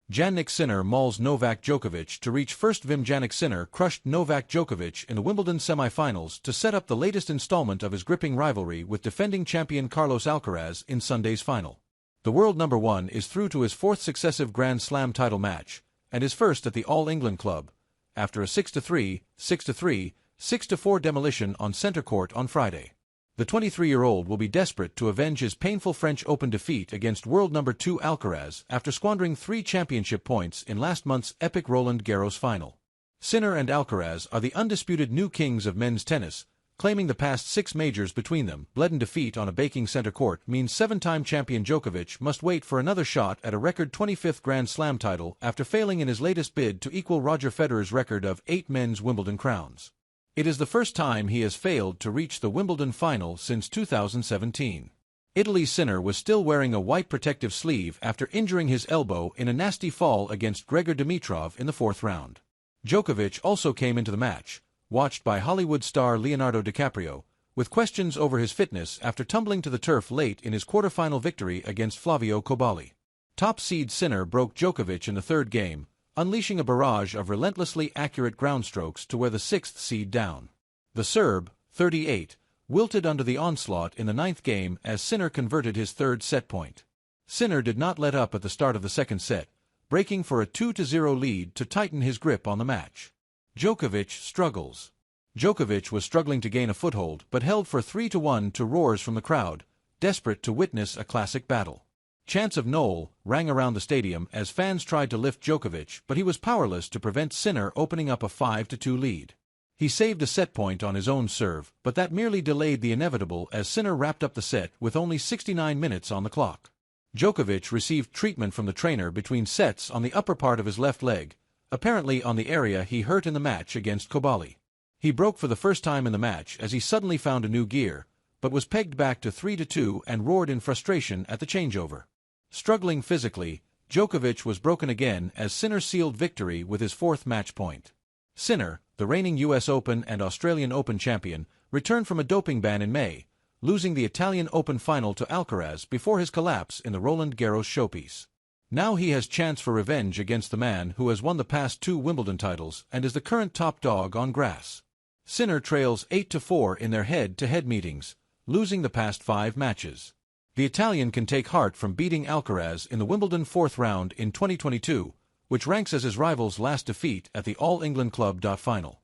Jannik Sinner mauls Novak Djokovic to reach first. Jannik Sinner crushed Novak Djokovic in the Wimbledon semi-finals to set up the latest installment of his gripping rivalry with defending champion Carlos Alcaraz in Sunday's final. The world number one is through to his fourth successive Grand Slam title match, and his first at the All England club, after a 6-3, 6-3, 6-4 demolition on centre court on Friday. The 23-year-old will be desperate to avenge his painful French Open defeat against world number 2 Alcaraz after squandering 3 championship points in last month's epic Roland Garros final. Sinner and Alcaraz are the undisputed new kings of men's tennis, claiming the past 6 majors between them. Leaden defeat on a baking centre court means 7-time champion Djokovic must wait for another shot at a record 25th Grand Slam title after failing in his latest bid to equal Roger Federer's record of 8 men's Wimbledon crowns. It is the first time he has failed to reach the Wimbledon final since 2017. Italy's Sinner was still wearing a white protective sleeve after injuring his elbow in a nasty fall against Grigor Dimitrov in the 4th round. Djokovic also came into the match, watched by Hollywood star Leonardo DiCaprio, with questions over his fitness after tumbling to the turf late in his quarterfinal victory against Flavio Cobolli. Top seed Sinner broke Djokovic in the 3rd game, unleashing a barrage of relentlessly accurate ground strokes to wear the 6th seed down. The Serb, 38, wilted under the onslaught in the 9th game as Sinner converted his 3rd set point. Sinner did not let up at the start of the 2nd set, breaking for a 2-0 lead to tighten his grip on the match. Djokovic struggles. Djokovic was struggling to gain a foothold but held for 3-1 to roars from the crowd, desperate to witness a classic battle. Chants of "Noel" rang around the stadium as fans tried to lift Djokovic, but he was powerless to prevent Sinner opening up a 5-2 lead. He saved a set point on his own serve, but that merely delayed the inevitable as Sinner wrapped up the set with only 69 minutes on the clock. Djokovic received treatment from the trainer between sets on the upper part of his left leg, apparently on the area he hurt in the match against Cobolli. He broke for the first time in the match as he suddenly found a new gear, but was pegged back to 3-2 and roared in frustration at the changeover. Struggling physically, Djokovic was broken again as Sinner sealed victory with his 4th match point. Sinner, the reigning US Open and Australian Open champion, returned from a doping ban in May, losing the Italian Open final to Alcaraz before his collapse in the Roland Garros showpiece. Now he has chance for revenge against the man who has won the past 2 Wimbledon titles and is the current top dog on grass. Sinner trails 8-4 in their head-to-head meetings, losing the past 5 matches. The Italian can take heart from beating Alcaraz in the Wimbledon 4th round in 2022, which ranks as his rival's last defeat at the All England Club final.